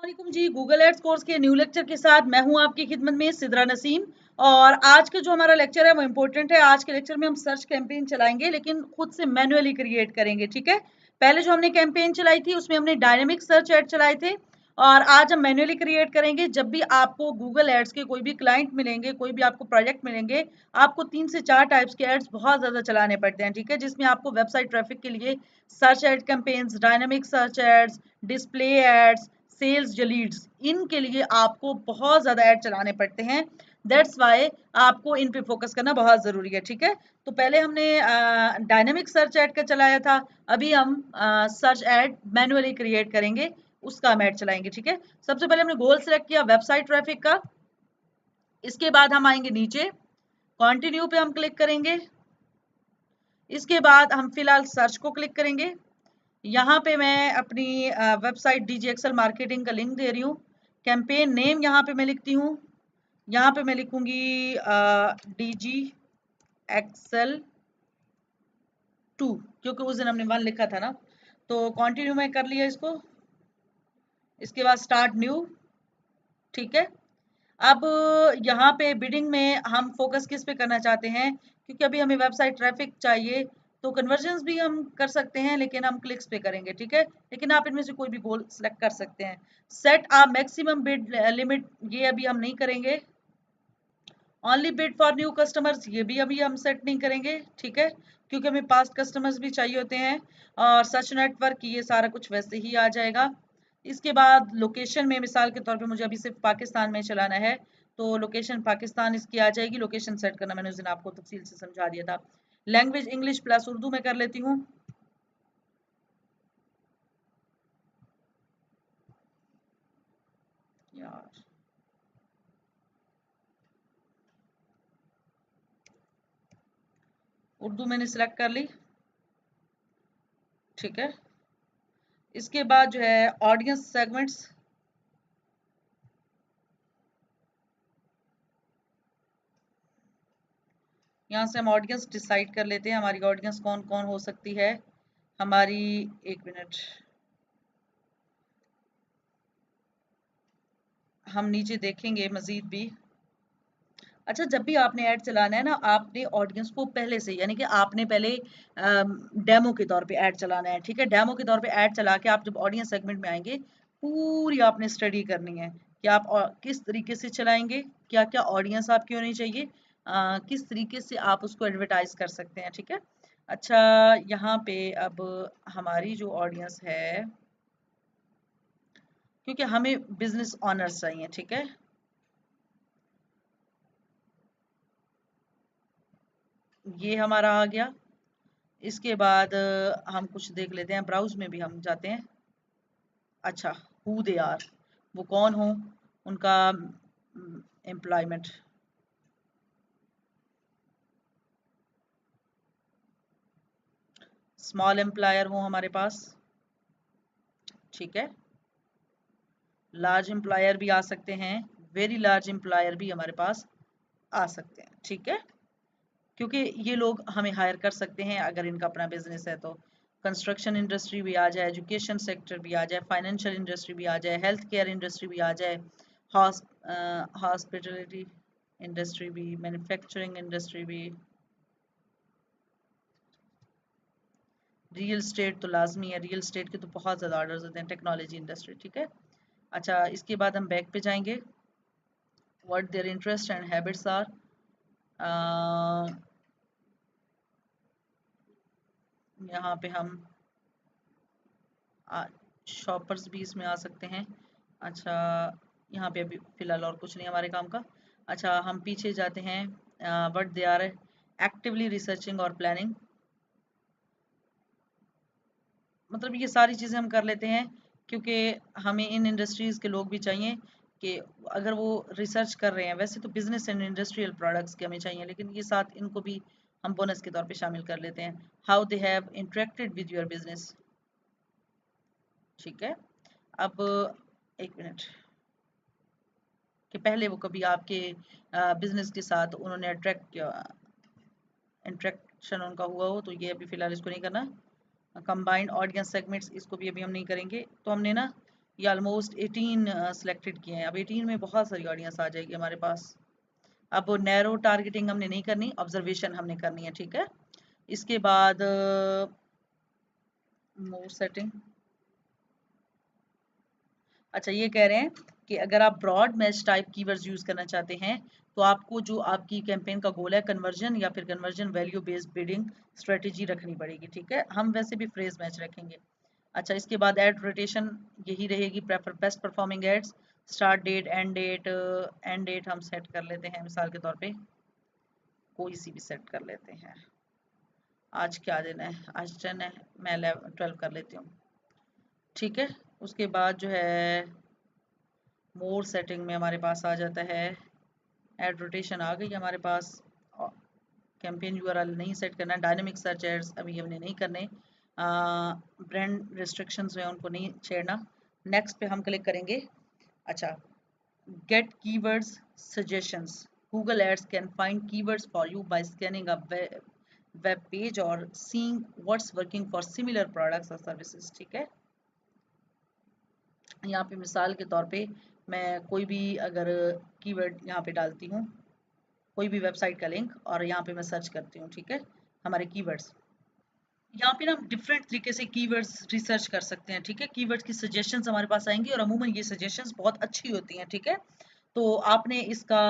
वालेकुम जी। Google ads course के new lecture के साथ मैं हूं आपकी खिदमत में सिद्रा नसीम। और आज का जो हमारा लेक्चर है वो इम्पोर्टेंट है। आज के लेक्चर में हम सर्च कैंपेन चलाएंगे, लेकिन खुद से मैन्युअली क्रिएट करेंगे। ठीक है, पहले जो हमने कैंपेन चलाई थी उसमें हमने डायनेमिक सर्च एड चलाए थे, और आज हम मैन्युअली क्रिएट करेंगे। जब भी आपको गूगल एड्स के कोई भी क्लाइंट मिलेंगे, कोई भी आपको प्रोजेक्ट मिलेंगे, आपको 3 से 4 टाइप्स के एड्स बहुत ज्यादा चलाने पड़ते हैं। ठीक है, जिसमें आपको वेबसाइट ट्रैफिक के लिए search ad campaigns, dynamic search ads, display ads, sales जो लीड्स, इनके लिए आपको बहुत ज्यादा ऐड चलाने पड़ते हैं। दैट्स वाई आपको इन पे फोकस करना बहुत जरूरी है। ठीक है, तो पहले हमने डायनेमिक सर्च ऐड का चलाया था, अभी हम सर्च ऐड मैन्युअली क्रिएट करेंगे, उसका हम ऐड चलाएंगे। ठीक है, सबसे पहले हमने गोल सेलेक्ट किया वेबसाइट ट्रैफिक का। इसके बाद हम आएंगे नीचे, कंटिन्यू पे हम क्लिक करेंगे। इसके बाद हम फिलहाल सर्च को क्लिक करेंगे। यहाँ पे मैं अपनी वेबसाइट DGXL मार्केटिंग का लिंक दे रही हूँ। कैंपेन नेम यहाँ पे मैं लिखती हूँ, यहाँ पे मैं लिखूंगी DGXL 2, क्योंकि उस दिन हमने 1 लिखा था ना। तो कंटिन्यू में कर लिया इसको। इसके बाद स्टार्ट न्यू। ठीक है, अब यहाँ पे बिडिंग में हम फोकस किस पे करना चाहते हैं, क्योंकि अभी हमें वेबसाइट ट्रैफिक चाहिए, तो कन्वर्जन्स भी हम कर सकते हैं, लेकिन हम क्लिक्स पे करेंगे। ठीक है, लेकिन आप इनमें से कोई भी गोल सेलेक्ट कर सकते हैं। सेट आ मैक्सिमम बिड लिमिट, ये अभी हम नहीं करेंगे। Only bid for new customers, ये भी अभी हम सेट नहीं करेंगे। ठीक है, क्योंकि हमें पास्ट कस्टमर्स भी चाहिए होते हैं। और सर्च नेटवर्क, ये सारा कुछ वैसे ही आ जाएगा। इसके बाद लोकेशन में, मिसाल के तौर पे मुझे अभी सिर्फ पाकिस्तान में चलाना है, तो लोकेशन पाकिस्तान इसकी आ जाएगी। लोकेशन सेट करना मैंने उस दिन आपको तफसील से समझा दिया था। लैंग्वेज इंग्लिश प्लस उर्दू में कर लेती हूँ। यार, उर्दू मैंने सिलेक्ट कर ली। ठीक है, इसके बाद जो है ऑडियंस सेगमेंट्स, यहाँ से हम ऑडियंस डिसाइड कर लेते हैं। हमारी ऑडियंस कौन कौन हो सकती है हमारी। एक मिनट, हम नीचे देखेंगे मजीद भी। अच्छा, जब भी आपने ऐड चलाना है ना, आपने ऑडियंस को पहले से, यानी कि आपने पहले डेमो के तौर पे ऐड चलाना है। ठीक है, डेमो के तौर पे ऐड चला के आप जब ऑडियंस सेगमेंट में आएंगे, पूरी आपने स्टडी करनी है कि आप किस तरीके से चलाएंगे, क्या क्या ऑडियंस आपकी होनी चाहिए, किस तरीके से आप उसको एडवर्टाइज कर सकते हैं। ठीक है, अच्छा, यहाँ पे अब हमारी जो ऑडियंस है, क्योंकि हमें बिजनेस ऑनर्स चाहिए। ठीक है, ये हमारा आ गया। इसके बाद हम कुछ देख लेते हैं, ब्राउज में भी हम जाते हैं। अच्छा, हु दे आर, वो कौन हो, उनका एम्प्लॉयमेंट। स्मॉल एम्प्लॉयर हो हमारे पास। ठीक है, लार्ज एम्प्लॉयर भी आ सकते हैं, वेरी लार्ज एम्प्लॉयर भी हमारे पास आ सकते हैं। ठीक है, क्योंकि ये लोग हमें हायर कर सकते हैं अगर इनका अपना बिजनेस है तो। कंस्ट्रक्शन इंडस्ट्री भी आ जाए, एजुकेशन सेक्टर भी आ जाए, फाइनेंशियल इंडस्ट्री भी आ जाए, हेल्थ केयर इंडस्ट्री भी आ जाए, हॉस्पिटलिटी इंडस्ट्री भी, मैन्युफैक्चरिंग इंडस्ट्री भी, रियल स्टेट तो लाजमी है, रियल स्टेट के तो बहुत ज़्यादा ऑर्डर्स होते हैं, टेक्नोलॉजी इंडस्ट्री। ठीक है, अच्छा, इसके बाद हम बैक पे जाएंगे, what their interest and habits are. यहाँ पे हम शॉपर्स भी इसमें आ सकते हैं। अच्छा, यहाँ पे अभी फ़िलहाल और कुछ नहीं हमारे काम का। अच्छा, हम पीछे जाते हैं, what they are actively researching और प्लानिंग। मतलब ये सारी चीज़ें हम कर लेते हैं, क्योंकि हमें इन इंडस्ट्रीज़ के लोग भी चाहिए कि अगर वो रिसर्च कर रहे हैं, वैसे तो बिजनेस एंड इंडस्ट्रियल प्रोडक्ट्स के हमें चाहिए, लेकिन ये साथ इनको भी हम बोनस के तौर पे शामिल कर लेते हैं। How they have interacted with your business. ठीक है, अब एक मिनट, कि पहले वो कभी आपके बिजनेस के साथ उन्होंने इंट्रैक्शन उनका हुआ हो, तो ये अभी फ़िलहाल इसको नहीं करना। कंबाइंड ऑडियंस सेगमेंट्स, इसको भी अभी हम नहीं करेंगे। तो हमने ना ये ऑलमोस्ट 18 सिलेक्टेड किए हैं। अब 18 में बहुत सारी ऑडियंस आ जाएगी हमारे पास। अब नैरो टारगेटिंग हमने नहीं करनी, ऑब्जर्वेशन हमने करनी है, ठीक है। इसके बाद मोर सेटिंग। अच्छा, ये कह रहे हैं कि अगर आप broad match type keywords use करना चाहते हैं तो आपको जो आपकी कैंपेन का गोल है कन्वर्जन या फिर conversion value based bidding strategy रखनी पड़ेगी, ठीक है। हम वैसे भी फ्रेज मैच रखेंगे। अच्छा, इसके बाद एड रोटेशन यही रहेगी, prefer best performing ads. Start date, end date हम सेट कर लेते हैं, मिसाल के तौर पे कोई सी भी सेट कर लेते हैं। आज क्या दिन है? आज 10 है, मैं 12 कर लेती हूँ, ठीक है। उसके बाद जो है मोर सेटिंग में हमारे पास आ जाता है, एड रोटेशन आ गई हमारे पास। कैंपेन यूआरएल नहीं सेट करना, डायनेमिक सर्च एड्स अभी हमने नहीं करने, ब्रांड रिस्ट्रिक्शंस में उनको नहीं छेड़ना। नेक्स्ट पे हम क्लिक करेंगे। अच्छा, get keywords suggestions. Google Ads can find keywords for you by scanning a web page और seeing what's working for similar products और सर्विसेज, ठीक है। यहाँ पे मिसाल के तौर पे मैं कोई भी अगर कीवर्ड यहाँ पे डालती हूँ, कोई भी वेबसाइट का लिंक, और यहाँ पे मैं सर्च करती हूँ, ठीक है, हमारे कीवर्ड्स। यहाँ पे ना हम डिफरेंट तरीके से कीवर्ड्स रिसर्च कर सकते हैं, ठीक है। कीवर्ड्स की सजेशंस हमारे पास आएंगी और अमूमन ये सजेशंस बहुत अच्छी होती हैं, ठीक है। तो आपने इसका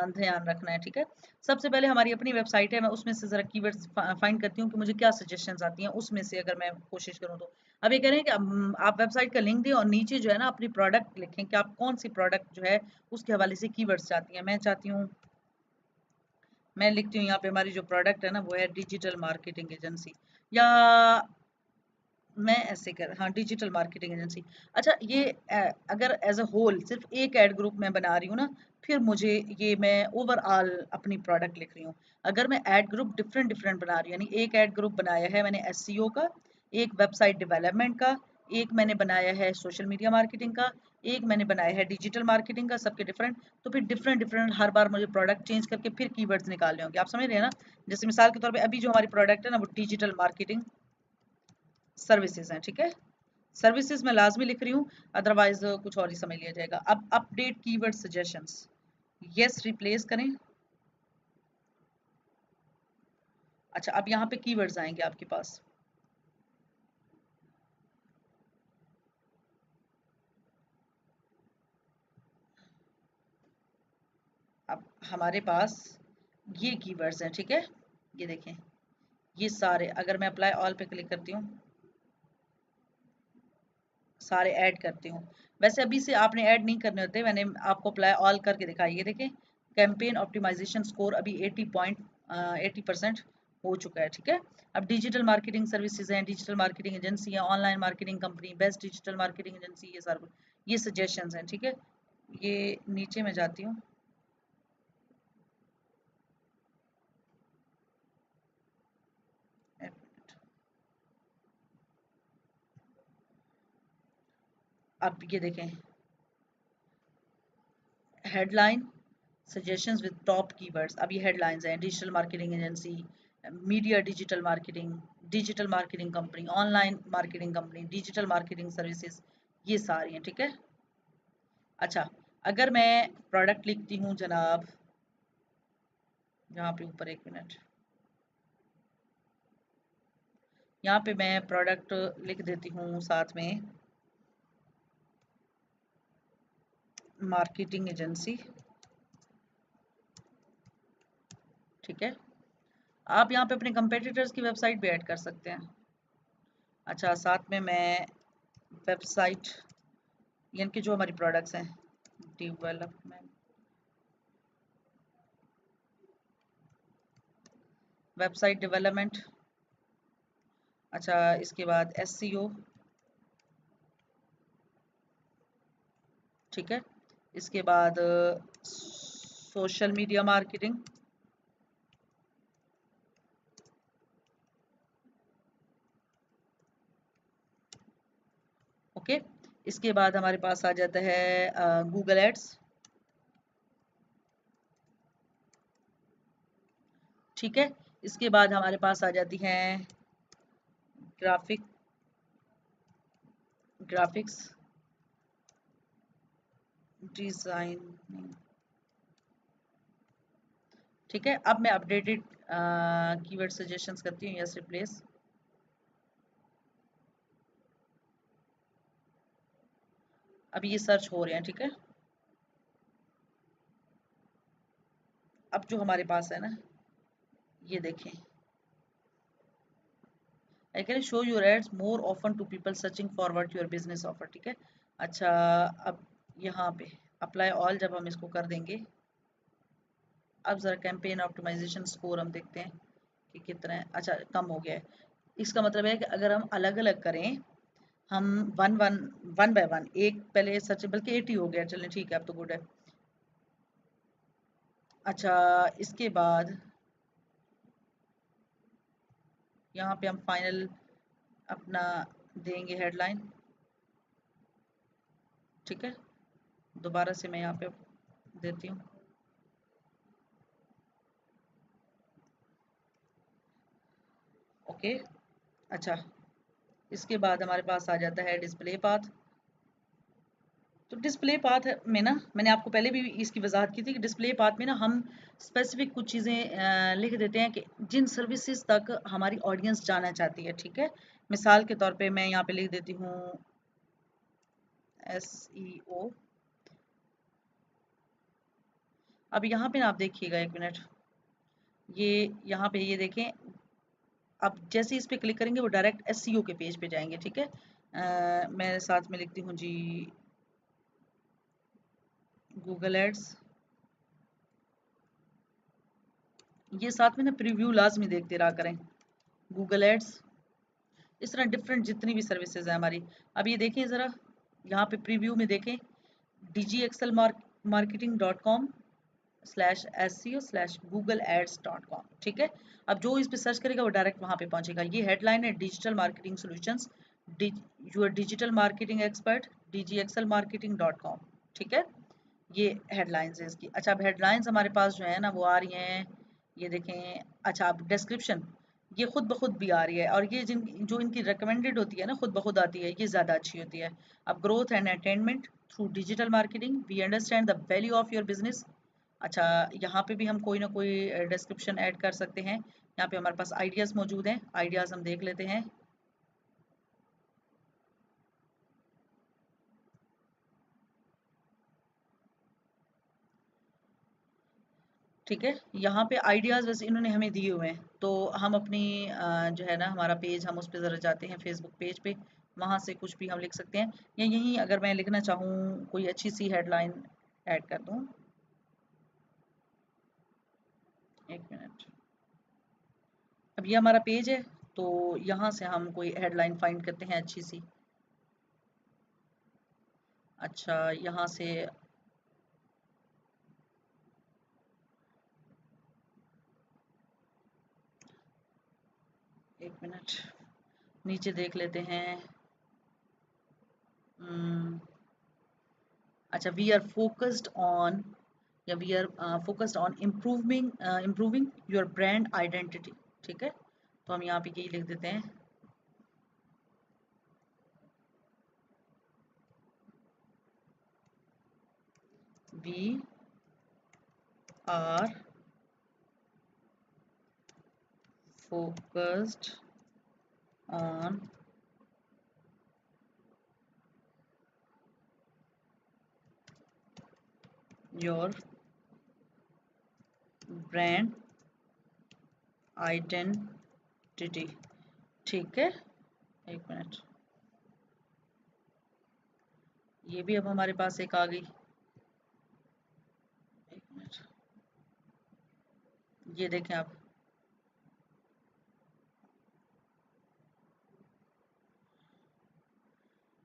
ध्यान रखना है, ठीक है। सबसे पहले हमारी अपनी वेबसाइट है, मैं उसमें से ज़रा कीवर्ड्स फाइंड करती हूँ कि मुझे क्या सजेशंस आती हैं, उसमें से अगर मैं कोशिश करूँ तो। अब ये कह रहे हैं कि आप वेबसाइट का लिंक दें और नीचे जो है ना अपनी प्रोडक्ट लिखें कि आप कौन सी प्रोडक्ट जो है उसके हवाले से कीवर्ड्स चाहती हैं। मैं चाहती हूँ, मैं लिखती हूँ यहाँ पे हमारी जो प्रोडक्ट है ना वो है डिजिटल मार्केटिंग एजेंसी, या मैं ऐसे कर, हाँ, डिजिटल मार्केटिंग एजेंसी। अच्छा, ये अगर एज अ होल सिर्फ एक एड ग्रुप मैं बना रही हूँ ना, फिर मुझे ये मैं ओवरऑल अपनी प्रोडक्ट लिख रही हूँ। अगर मैं एड ग्रुप डिफरेंट डिफरेंट बना रही हूँ, यानी एक एड ग्रुप बनाया है मैंने एसईओ का, एक वेबसाइट डेवलपमेंट का, एक मैंने बनाया है सोशल मीडिया मार्केटिंग का, एक मैंने बनाया है डिजिटल मार्केटिंग का, सबके डिफरेंट, तो फिर डिफरेंट डिफरेंट हर बार मुझे प्रोडक्ट चेंज करके फिर कीवर्ड्स निकालने होंगे। आप समझ रहे हैं ना। जैसे मिसाल के तौर पे अभी जो हमारी प्रोडक्ट है ना वो डिजिटल मार्केटिंग सर्विसेज हैं, ठीक है। सर्विसेज में लाजमी लिख रही हूँ, अदरवाइज कुछ और ही समझ लिया जाएगा। अब update keyword suggestions, yes replace करें। अच्छा, अब यहाँ पे कीवर्ड्स आएंगे आपके पास। अब हमारे पास ये कीवर्ड्स हैं, ठीक है। ये देखें, ये सारे, अगर मैं अप्लाई ऑल पे क्लिक करती हूँ, सारे ऐड करती हूँ। वैसे अभी से आपने ऐड नहीं करने होते, मैंने आपको अप्लाई ऑल करके दिखाई। ये देखें, कैंपेन ऑप्टिमाइजेशन स्कोर अभी 80% हो चुका है, ठीक है। अब डिजिटल मार्केटिंग सर्विसेज हैं, डिजिटल मार्केटिंग एजेंसी है, online marketing company, best digital marketing agency, ये सारा ये सजेशंस हैं, ठीक है। ये नीचे में जाती हूँ, अब ये देखें, headline suggestions with top keywords. अब ये हेडलाइंस हैं, digital marketing agency, media digital marketing company, online marketing company, digital marketing services, ये सारी हैं, ठीक है। अच्छा, अगर मैं प्रोडक्ट लिखती हूँ जनाब, यहाँ पे ऊपर, एक मिनट, यहाँ पे मैं प्रोडक्ट लिख देती हूँ साथ में मार्केटिंग एजेंसी, ठीक है। आप यहाँ पे अपने कंपेटिटर्स की वेबसाइट भी ऐड कर सकते हैं। अच्छा, साथ में मैं वेबसाइट, यानी कि जो हमारी प्रोडक्ट्स हैं, डेवलपमेंट, वेबसाइट डेवलपमेंट। अच्छा, इसके बाद एसईओ, ठीक है। इसके बाद सोशल मीडिया मार्केटिंग, ओके। इसके बाद हमारे पास आ जाता है गूगल एड्स, ठीक है। इसके बाद हमारे पास आ जाती हैं ग्राफिक्स, डिजाइनिंग। ठीक है, अब मैं अपडेटेड कीवर्ड सजेशंस करती हूँ, यस रिप्लेस। अब ये सर्च हो रहे हैं, ठीक है। अब जो हमारे पास है ना, ये देखें, I can show your ads more often to people searching forward your business offer. ठीक है, अच्छा, अब यहाँ पे अप्लाई ऑल जब हम इसको कर देंगे, अब जरा कैंपेन ऑप्टिमाइजेशन स्कोर हम देखते हैं कि कितना है। अच्छा, कम हो गया है। इसका मतलब है कि अगर हम अलग अलग करें, हम one one one by one, एक पहले सर्च, बल्कि 80 हो गया, चलें ठीक है, अब तो गुड है। अच्छा, इसके बाद यहाँ पे हम फाइनल अपना देंगे हेडलाइन। ठीक है, दोबारा से मैं यहाँ पे देती हूँ। ओके, अच्छा, इसके बाद हमारे पास आ जाता है डिस्प्ले पाथ। तो डिस्प्ले पाथ में ना, मैंने आपको पहले भी इसकी वजाहत की थी कि डिस्प्ले पाथ में ना हम स्पेसिफिक कुछ चीज़ें लिख देते हैं कि जिन सर्विसेज तक हमारी ऑडियंस जाना चाहती है। ठीक है, मिसाल के तौर पे मैं यहाँ पे लिख देती हूँ SEO। अब यहाँ पे ना आप देखिएगा, एक मिनट, ये यहाँ पे ये देखें, अब जैसे इस पे क्लिक करेंगे वो डायरेक्ट SEO के पेज पे जाएंगे। ठीक है, मैं साथ में लिखती हूँ जी गूगल एड्स। ये साथ में ना प्रीव्यू लाजमी देखते रहा करें, गूगल एड्स, इस तरह डिफरेंट जितनी भी सर्विसेज है हमारी। अब ये देखें ज़रा, यहाँ पे प्रीव्यू में देखें, dgxlmarketing.com/SEO/google-ads.com। ठीक है, अब जो इस पे सर्च करेगा वो डायरेक्ट वहाँ पे पहुँचेगा। ये हेडलाइन है, digital marketing solutions, your digital marketing expert, dgxlmarketing.com। ठीक है, ये हेडलाइंस है इसकी। अच्छा, अब हेडलाइंस हमारे पास जो है ना वो आ रही हैं, ये देखें। अच्छा, अब डिस्क्रिप्शन ये खुद ब खुद भी आ रही है, और ये जिन जो इनकी रिकमेंडेड होती है ना, खुद ब खुद आती है, ये ज़्यादा अच्छी होती है। अब growth and attainment through digital marketing, we understand the value of your business. अच्छा, यहाँ पे भी हम कोई ना कोई डिस्क्रिप्शन ऐड कर सकते हैं। यहाँ पे हमारे पास आइडियाज़ मौजूद हैं, आइडियाज़ हम देख लेते हैं। ठीक है, यहाँ पे आइडियाज़ वैसे इन्होंने हमें दिए हुए हैं, तो हम अपनी जो है ना हमारा पेज, हम उस पर ज़रा जाते हैं फेसबुक पेज पे, वहाँ से कुछ भी हम लिख सकते हैं। या यहीं अगर मैं लिखना चाहूँ कोई अच्छी सी हेडलाइन ऐड कर दूँ, एक मिनट। अब ये हमारा पेज है, तो यहाँ से हम कोई हेडलाइन फाइंड करते हैं अच्छी सी। अच्छा, यहाँ से एक मिनट नीचे देख लेते हैं। अच्छा, वी आर फोकस्ड ऑन, या we are focused on improving your brand identity. ठीक है, तो हम यहाँ पे यही लिख देते हैं, we are focused on your brand identity. ठीक है, एक मिनट, ये भी अब हमारे पास एक आ गई। एक मिनट, ये देखें आप,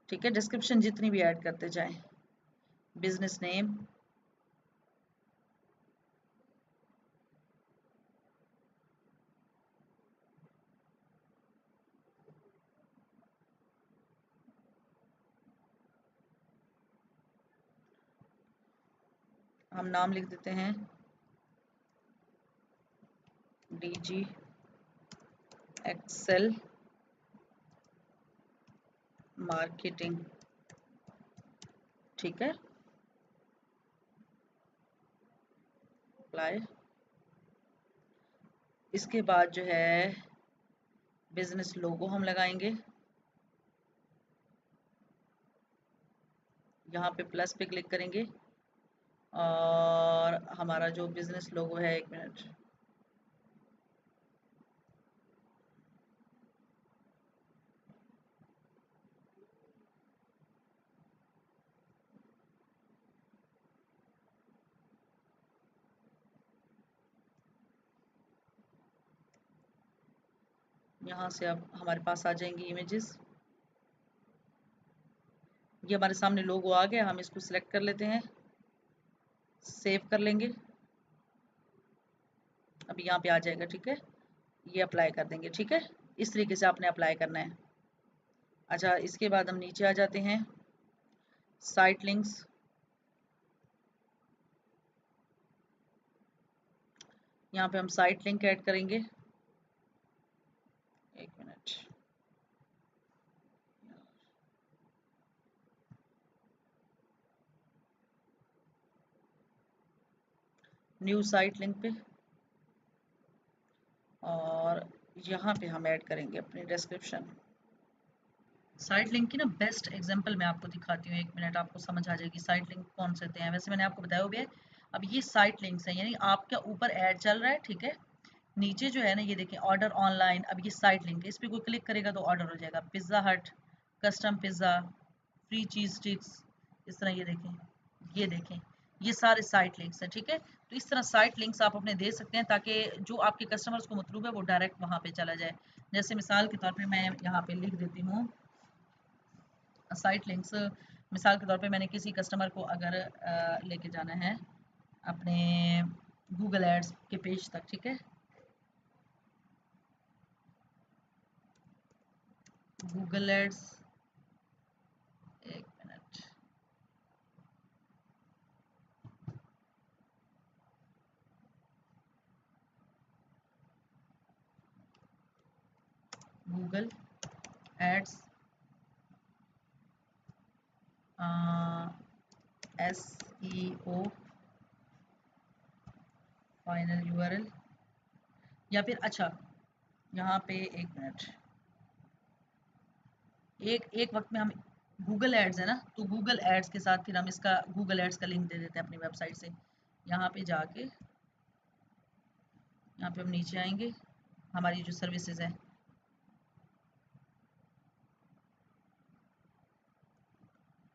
ठीक है, डिस्क्रिप्शन जितनी भी ऐड करते जाएं, बिजनेस नेम, हम नाम लिख देते हैं DG एक्सेल मार्केटिंग। ठीक है, अप्लाई। इसके बाद जो है बिजनेस लोगो हम लगाएंगे, यहाँ पे प्लस पे क्लिक करेंगे और हमारा जो बिजनेस लोगो है, 1 मिनट, यहाँ से अब हमारे पास आ जाएंगी इमेजेस। ये हमारे सामने लोगो आ गया, हम इसको सिलेक्ट कर लेते हैं, सेव कर लेंगे। अब यहाँ पे आ जाएगा, ठीक है। ये अप्लाई कर देंगे, ठीक है। इस तरीके से आपने अप्लाई करना है। अच्छा, इसके बाद हम नीचे आ जाते हैं, साइट लिंक्स। यहाँ पे हम साइट लिंक ऐड करेंगे, 1 मिनट, न्यू साइट लिंक पे, और यहाँ पे हम ऐड करेंगे अपनी डिस्क्रिप्शन। साइट लिंक की ना बेस्ट एग्जांपल मैं आपको दिखाती हूँ, 1 मिनट, आपको समझ आ जाएगी साइट लिंक कौन से होते हैं। वैसे मैंने आपको बताया भी है। अब ये साइट लिंक्स हैं, यानी आपका ऊपर ऐड चल रहा है, ठीक है। नीचे जो है ना, ये देखें, ऑर्डर ऑनलाइन। अब ये साइट लिंक है, इस पर कोई क्लिक करेगा तो ऑर्डर हो जाएगा। पिज़्ज़ा हट, कस्टम पिज़्ज़ा, फ्री चीज़ स्टिक्स, इस तरह ये देखें, ये सारे साइट लिंक्स हैं, ठीक है। तो इस तरह साइट लिंक्स आप अपने दे सकते हैं ताकि जो आपके कस्टमर्स को मतलूब है वो डायरेक्ट वहाँ पे चला जाए। जैसे मिसाल के तौर पे मैं यहाँ पे लिख देती हूँ साइट लिंक्स। मिसाल के तौर पे मैंने किसी कस्टमर को अगर लेके जाना है अपने गूगल एड्स के पेज तक, ठीक है, Google Ads, 1 minute, Google Ads SEO final URL, या फिर अच्छा यहाँ पे 1 मिनट, एक वक्त में हम गूगल एड्स है ना, तो गूगल एड्स के साथ फिर हम इसका गूगल एड्स का लिंक दे देते हैं अपनी वेबसाइट से। यहाँ पे जाके यहाँ पे हम नीचे आएंगे, हमारी जो सर्विसेज है,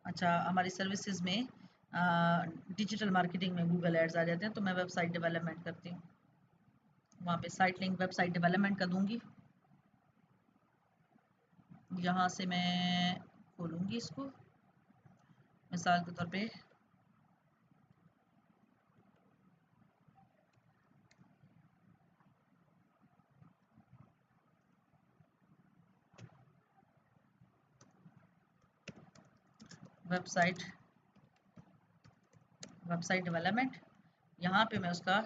अच्छा हमारी सर्विसेज में डिजिटल मार्केटिंग में गूगल एड्स आ जाते हैं, तो मैं वेबसाइट डेवलपमेंट करती हूँ, वहाँ पे साइट लिंक वेबसाइट डेवलपमेंट का दूंगी। यहाँ से मैं खोलूँगी इसको, मिसाल के तौर पे वेबसाइट डेवलपमेंट, यहाँ पे मैं उसका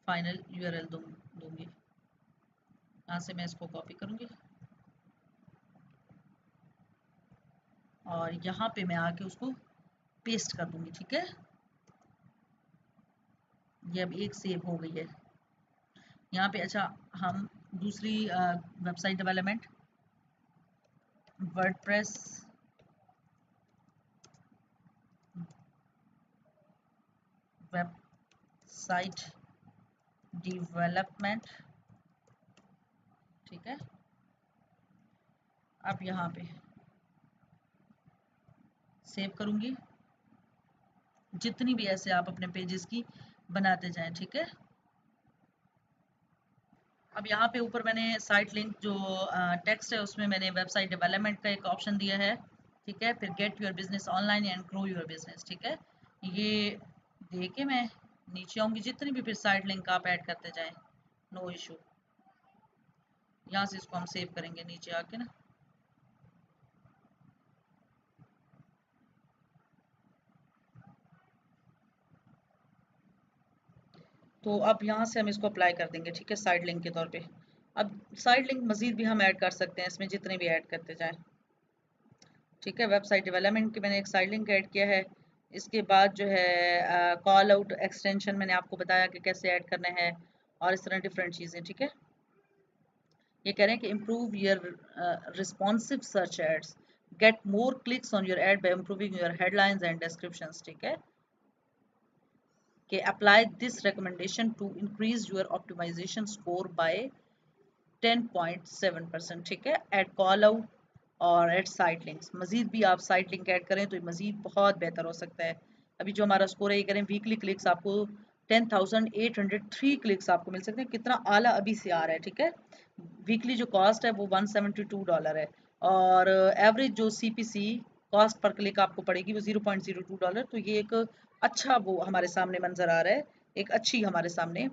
फाइनल URL दूंगी। यहाँ से मैं इसको कॉपी करूँगी और यहाँ पे मैं आके उसको पेस्ट कर दूंगी, ठीक है। ये अब एक सेव हो गई है। यहाँ पे अच्छा हम दूसरी website development, WordPress website development, ठीक है। अब यहाँ पे सेव करूँगी, जितनी भी ऐसे आप अपने पेजेस की बनाते जाएं, ठीक है। अब यहाँ पे ऊपर मैंने साइट लिंक जो टेक्स्ट है उसमें मैंने वेबसाइट डेवलपमेंट का एक ऑप्शन दिया है, ठीक है। फिर get your business online and grow your business, ठीक है। ये दे के मैं नीचे आऊँगी, जितनी भी फिर साइट लिंक आप ऐड करते जाएं, नो इशू। यहाँ से इसको हम सेव करेंगे नीचे आके ना। तो अब यहाँ से हम इसको अप्लाई कर देंगे, ठीक है, साइड लिंक के तौर पे। अब साइड लिंक मजीद भी हम ऐड कर सकते हैं इसमें, जितने भी ऐड करते जाएं, ठीक है। वेबसाइट डेवलपमेंट की मैंने एक साइड लिंक ऐड किया है, इसके बाद जो है कॉल आउट एक्सटेंशन मैंने आपको बताया कि कैसे ऐड करना है, और इस तरह डिफरेंट चीज़ें, ठीक है। ये कह रहे हैं कि improve your responsive search ads, get more clicks on your ad by improving your headlines and descriptions, ठीक है। कि apply this recommendation to increase your optimisation score by 10.7%, ठीक है, एट कॉल आउट और एट साइट लिंक्स। मजीद भी आप site link add करें तो ये मजीद बहुत बेहतर हो सकता है। अभी जो हमारा स्कोर है ये करें वीकली क्लिक्स आपको 10,803 क्लिक्स आपको मिल सकते हैं, कितना आला अभी से आ रहा है, ठीक है। वीकली जो कॉस्ट है वो $172 है, और एवरेज जो CPC कॉस्ट पर क्लिक आपको पड़ेगी वो $0.02। तो ये एक अच्छा वो हमारे सामने मंजर आ रहा है, एक अच्छी हमारे सामने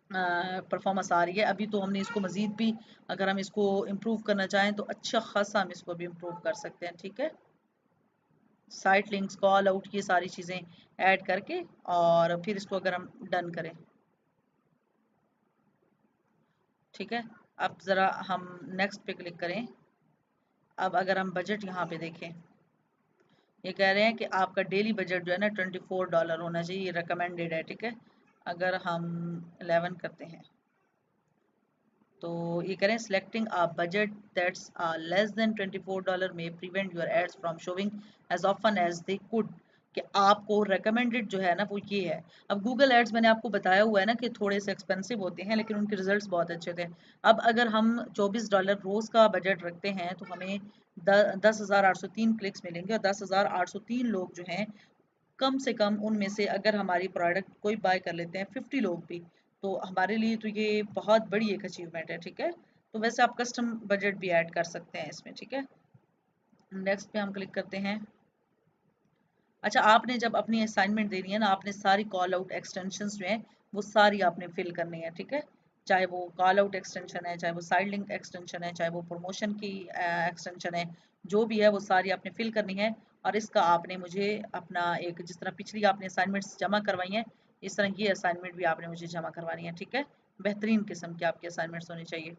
परफॉर्मेंस आ रही है। अभी तो हमने इसको मजीद भी, अगर हम इसको इम्प्रूव करना चाहें तो अच्छा खासा हम इसको भी इम्प्रूव कर सकते हैं, ठीक है। साइट लिंक्स, कॉल आउट, ये सारी चीज़ें ऐड करके और फिर इसको अगर हम डन करें, ठीक है। अब ज़रा हम नेक्स्ट पे क्लिक करें। अब अगर हम बजट यहाँ पे देखें, ये कह रहे हैं कि आपका डेली बजट जो है ना $24 होना चाहिए, ये रिकमेंडेड है, ठीक है। अगर हम 11 करते हैं तो ये करें selecting a budget that's less than $24 में prevent your ads from showing as often as they could, कि आपको रेकमेंडेड जो है ना वो ये है। अब गूगल एड्स मैंने आपको बताया हुआ है ना कि थोड़े से एक्सपेंसिव होते हैं लेकिन उनके रिजल्ट्स बहुत अच्छे थे। अब अगर हम $24 रोज का बजट रखते हैं तो हमें 10,803 क्लिक्स मिलेंगे, और 10,803 लोग जो हैं, कम से कम उनमें से अगर हमारी प्रोडक्ट कोई बाय कर लेते हैं 50 लोग भी, तो हमारे लिए तो ये बहुत बड़ी एक अचीवमेंट है, ठीक है। तो वैसे आप कस्टम बजट भी ऐड कर सकते हैं इसमें, ठीक है। नेक्स्ट पे हम क्लिक करते हैं। अच्छा, आपने जब अपनी असाइनमेंट देनी है ना, आपने सारी कॉल आउट एक्सटेंशंस जो हैं वो सारी आपने फिल करनी है, ठीक है। चाहे वो कॉल आउट एक्सटेंशन है, चाहे वो साइड लिंक एक्सटेंशन है, चाहे वो प्रमोशन की एक्सटेंशन है, जो भी है वो सारी आपने फिल करनी है। और इसका आपने मुझे अपना एक, जिस तरह पिछली आपने असाइनमेंट्स जमा करवाई हैं, इस तरह ये असाइनमेंट भी आपने मुझे जमा करवानी है, ठीक है। बेहतरीन किस्म की आपकी असाइनमेंट्स होनी चाहिए।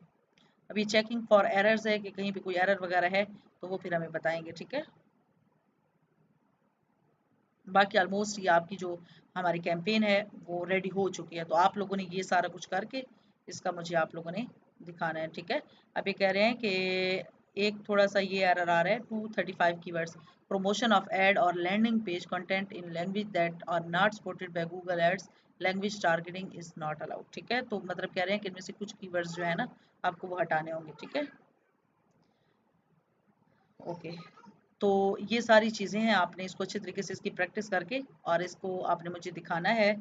अभी चेकिंग फॉर एरर्स है कि कहीं पे कोई एरर वगैरह है तो वो फिर हमें बताएंगे, ठीक है। बाकी ऑलमोस्ट ये आपकी जो हमारी कैंपेन है वो रेडी हो चुकी है, तो आप लोगों ने ये सारा कुछ करके इसका मुझे आप लोगों ने दिखाना है, ठीक है। अब ये कह रहे हैं कि एक थोड़ा सा ये एरर आ रहा है, 235 कीवर्ड्स, प्रमोशन ऑफ एड और landing page content in language that are not supported by Google Ads, language targeting is not allowed, ठीक है। तो मतलब कह रहे हैं कि इनमें से कुछ कीवर्ड्स जो है ना आपको वो हटाने होंगे, ठीक है। ओके, तो ये सारी चीज़ें हैं, आपने इसको अच्छे तरीके से इसकी प्रैक्टिस करके और इसको आपने मुझे दिखाना है।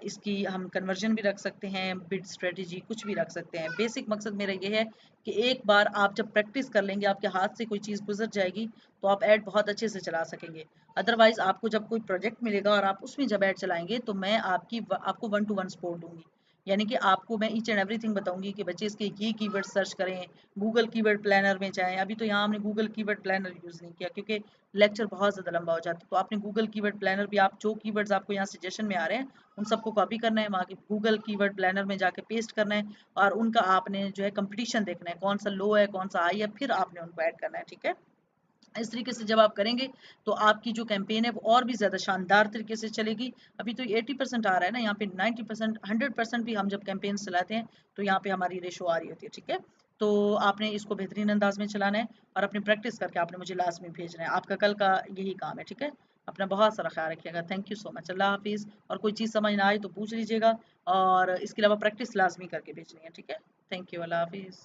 इसकी हम कन्वर्जन भी रख सकते हैं, बिड स्ट्रेटजी कुछ भी रख सकते हैं। बेसिक मकसद मेरा ये है कि एक बार आप जब प्रैक्टिस कर लेंगे, आपके हाथ से कोई चीज़ गुजर जाएगी तो आप ऐड बहुत अच्छे से चला सकेंगे। अदरवाइज आपको जब कोई प्रोजेक्ट मिलेगा और आप उसमें जब ऐड चलाएंगे तो मैं आपको 1 to 1 सपोर्ट दूंगी, यानी कि आपको मैं ईच एंड एवरीथिंग बताऊंगी कि बच्चे इसके ये कीवर्ड सर्च करें, गूगल कीवर्ड प्लानर में जाएं। अभी तो यहाँ हमने गूगल कीवर्ड प्लानर यूज़ नहीं किया क्योंकि लेक्चर बहुत ज़्यादा लंबा हो जाता है, तो आपने गूगल कीवर्ड प्लानर भी, आप जो कीवर्ड्स आपको यहाँ सजेशन में आ रहे हैं उन सबको कॉपी करना है, वहाँ के गूगल कीवर्ड प्लानर में जाके पेस्ट करना है, और उनका आपने जो है कंपटीशन देखना है, कौन सा लो है कौन सा हाई है, फिर आपने उनको ऐड करना है, ठीक है। इस तरीके से जब आप करेंगे तो आपकी जो कैंपेन है वो और भी ज़्यादा शानदार तरीके से चलेगी। अभी तो 80% आ रहा है ना, यहाँ पे 90%, 100% भी हम जब कैंपेन चलाते हैं तो यहाँ पे हमारी रेशो आ रही होती है, ठीक है। तो आपने इसको बेहतरीन अंदाज में चलाना है और अपनी प्रैक्टिस करके आपने मुझे लास्ट में भेजना है। आपका कल का यही काम है, ठीक है। अपना बहुत सारा ख्याल रखिएगा। Thank you so much. अल्लाह हाफिज़। और कोई चीज़ समझ ना आए तो पूछ लीजिएगा, और इसके अलावा प्रैक्टिस लाजमी करके भेजनी है, ठीक है। Thank you. अल्लाह हाफिज़।